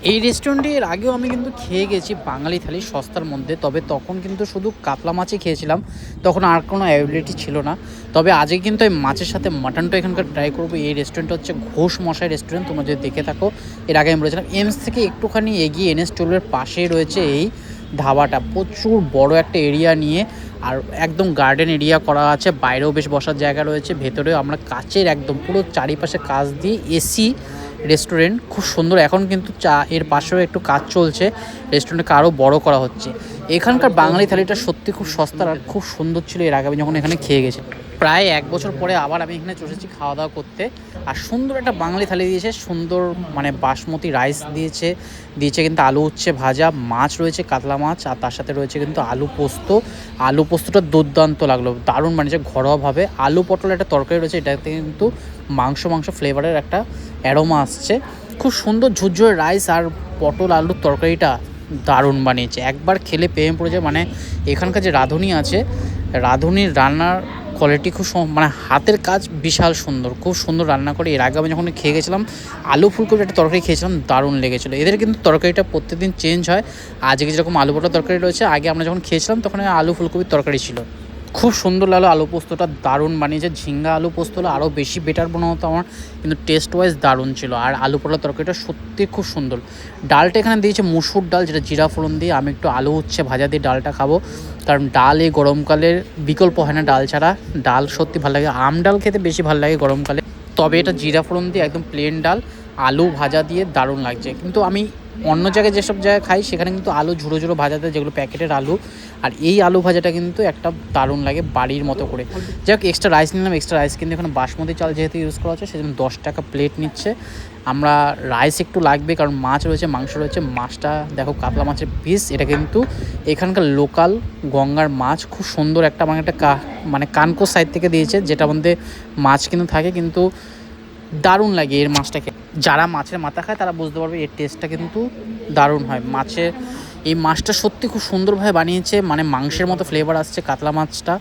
এই রেস্টুরেন্টে এর আগেও আমি কিন্তু খেয়ে গেছি বাঙালি থালি সস্তার মধ্যে, তবে তখন কিন্তু শুধু কাতলা মাছই খেয়েছিলাম, তখন আর কোনো অ্যাভেলেবিলিটি ছিল না। তবে আজকে কিন্তু এই মাছের সাথে মাটনটা এখানকার ট্রাই করবো। এই রেস্টুরেন্টটা হচ্ছে ঘোষ মশাই রেস্টুরেন্ট, তোমরা যদি দেখে থাকো। এর আগে আমি বলেছিলাম এমস থেকে একটুখানি এগিয়ে NS-12-এর পাশেই রয়েছে এই ধাবাটা। প্রচুর বড় একটা এরিয়া নিয়ে, আর একদম গার্ডেন এরিয়া করা আছে, বাইরেও বেশ বসার জায়গা রয়েছে, ভেতরেও আমরা কাচের একদম পুরো চারিপাশে কাচ দিয়ে এসি রেস্টুরেন্ট, খুব সুন্দর। এখন কিন্তু এর পাশেও একটু কাজ চলছে, রেস্টুরেন্টকে আরও বড় করা হচ্ছে। এখানকার বাঙালি থালিটা সত্যি খুব সস্তার আর খুব সুন্দর ছিল। এর আগে আমি যখন এখানে খেয়ে গেছি, প্রায় 1 বছর পরে আবার আমি এখানে চলে এসেছি খাওয়া দাওয়া করতে। আর সুন্দর একটা বাঙালি থালি দিয়েছে, সুন্দর মানে বাসমতি রাইস দিয়েছে কিন্তু আলু উচ্ছে ভাজা, মাছ রয়েছে কাতলা মাছ, আর তার সাথে রয়েছে কিন্তু আলু পোস্ত। আলু পোস্তটা দুর্দান্ত লাগলো, দারুণ বানিয়েছে ঘরোয়াভাবে। আলু পটল একটা তরকারি রয়েছে, এটাতে কিন্তু মাংস ফ্লেভারের একটা অ্যারোমা আসছে। খুব সুন্দর ঝুরঝুরে রাইস আর পটল আলুর তরকারিটা দারুণ বানিয়েছে, একবার খেলে প্রেমে পড়ে যায়। মানে এখানকার যে রাঁধুনি আছে, রাঁধুনির রান্নার কোয়ালিটি খুব মানে হাতের কাজ বিশাল সুন্দর, খুব সুন্দর রান্না করে। এর আগে আমি যখন খেয়ে গেছিলাম আলু ফুলকপির একটা তরকারি খেয়েছিলাম, দারুণ লেগেছিলো। এদের কিন্তু তরকারিটা প্রত্যেকদিন চেঞ্জ হয়। আজকে যেরকম আলু পটল তরকারি রয়েছে, আগে আমরা যখন খেয়েছিলাম তখন আলু ফুলকপির তরকারি ছিল। খুব সুন্দর লাগলো, আলু পোস্তটা দারুণ বানিয়েছে। ঝিঙ্গা আলু পোস্ত হলে আরও বেশি বেটার বানানো হতো আমার, কিন্তু টেস্ট ওয়াইজ দারুণ ছিল। আর আলু পটলের তরকারিটা সত্যি খুব সুন্দর। ডালটা এখানে দিয়েছে মুসুর ডাল, যেটা জিরা ফোড়ন দিয়ে। আমি একটু আলু উচ্ছে ভাজা দিয়ে ডালটা খাবো, কারণ ডাল এই গরমকালের বিকল্প হয় না ডাল ছাড়া। ডাল সত্যি ভালো লাগে, আম ডাল খেতে বেশি ভালো লাগে গরমকালে, তবে এটা জিরা ফোড়ন দিয়ে একদম প্লেন ডাল আলু ভাজা দিয়ে দারুণ লাগছে। কিন্তু আমি অন্য জায়গায় যেসব জায়গায় খাই সেখানে কিন্তু আলু ঝুড়ো ঝুড়ো ভাজা দেয়, যেগুলো প্যাকেটের আলু। আর এই আলু ভাজাটা কিন্তু একটা দারুণ লাগে বাড়ির মতো করে। যাই হোক, এক্সট্রা রাইস নিলাম। এক্সট্রা রাইস কিন্তু এখানে বাসমতি চাল যেহেতু ইউজ করা হচ্ছে, সেজন্য 10 টাকা প্লেট নিচ্ছে। আমরা রাইস একটু লাগবে, কারণ মাছ রয়েছে, মাংস রয়েছে। মাছটা দেখো কাতলা মাছের পিস, এটা কিন্তু এখানকার লোকাল গঙ্গার মাছ। খুব সুন্দর একটা মানে একটা মানে কানকো সাইড থেকে দিয়েছে, যেটা মধ্যে মাছ কিন্তু থাকে, কিন্তু দারুণ লাগে এর মাছটাকে। যারা মাছের মাথা খায় তারা বুঝতে পারবে এর টেস্টটা কিন্তু দারুণ হয়। এই মাছটা সত্যি খুব সুন্দরভাবে বানিয়েছে, মানে মাংসের মতো ফ্লেভার আসছে। কাতলা মাছটা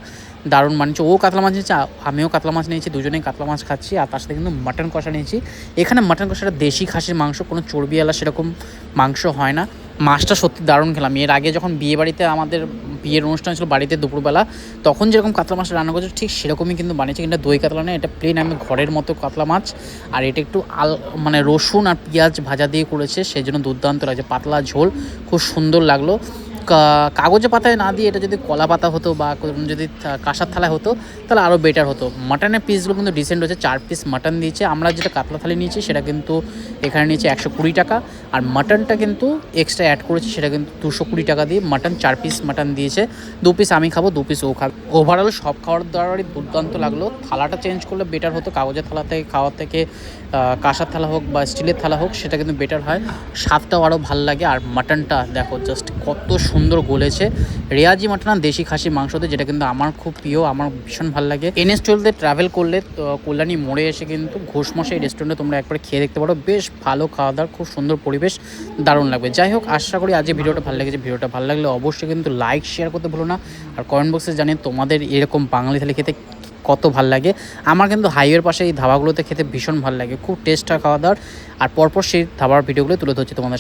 দারুণ বানিয়েছে। ও কাতলা মাছ নিয়েছে, আমিও কাতলা মাছ নিয়েছি, দুজনেই কাতলা মাছ খাচ্ছি। আর তার সাথে কিন্তু মাটন কষা নিয়েছি। এখানে মাটন কষাটা দেশি খাসির মাংস, কোনো চর্বিওয়ালা সেরকম মাংস হয় না। মাছটা সত্যি দারুণ খেলাম। এর আগে যখন বিয়েবাড়িতে আমাদের বিয়ের অনুষ্ঠান ছিল বাড়িতে দুপুরবেলা, তখন যেরকম কাতলা মাছ রান্না করছে ঠিক সেরকমই কিন্তু বানিয়েছে, কিন্তু দই কাতলা নয়, এটা প্লেন আমি ঘরের মতো কাতলা মাছ। আর এটা একটু মানে রসুন আর পেঁয়াজ ভাজা দিয়ে করেছে, সেই জন্য দুর্দান্ত লাগছে। পাতলা ঝোল, খুব সুন্দর লাগলো। কাগজে পাতায় না দিয়ে এটা যদি কলা পাতা হতো বা যদি কাঁসার থালায় হতো তাহলে আরও বেটার হতো। মাটনের পিসগুলো কিন্তু ডিসেন্ট হচ্ছে, 4 পিস মাটন দিয়েছে। আমরা যেটা কাতলা থালি নিয়েছি সেটা কিন্তু এখানে নিয়েছে 120 টাকা, আর মাটনটা কিন্তু এক্সট্রা অ্যাড করেছি, সেটা কিন্তু 220 টাকা দিয়ে মাটন 4 পিস মাটন দিয়েছে। 2 পিস আমি খাবো, 2 পিস ও খাবে। ওভারঅল সব খাওয়ার দাওয়ারই দুর্দান্ত লাগলো। থালাটা চেঞ্জ করলে বেটার হতো, কাগজের থালা থেকে খাওয়ার থেকে কাঁসার থালা হোক বা স্টিলের থালা হোক, সেটা কিন্তু বেটার হয়, স্বাদটাও আরও ভালো লাগে। আর মাটনটা দেখো জাস্ট কত সুন্দর গলেছে। রেয়াজি মাটন আর দেশি খাসি মাংসতে, যেটা কিন্তু আমার খুব প্রিয়, আমার ভীষণ ভালো লাগে। NS-12 ট্রাভেল করলে কল্যাণী মোড়ে এসে কিন্তু ঘোষমশাই রেস্টুরেন্টে তোমরা একবার খেয়ে দেখতে পারো, বেশ ভালো খাওয়া দাওয়ার, খুব সুন্দর পরিবেশ, দারুণ লাগবে। যাই হোক, আশা করি আজকে ভিডিওটা ভালো লেগেছে। ভিডিওটা ভালো লাগলে অবশ্যই কিন্তু লাইক শেয়ার করতে ভুলো না, আর কমেন্ট বক্সে জানিয়ে তোমাদের এরকম বাঙালি থালি খেতে কত ভাল লাগে। আমার কিন্তু হাইওয়ের পাশে এই ধাবাগুলোতে খেতে ভীষণ ভালো লাগে, খুব টেস্ট হয় খাওয়া দাওয়ার। আর পরপর সেই ধাবার ভিডিওগুলো তুলে ধরছি তোমাদের।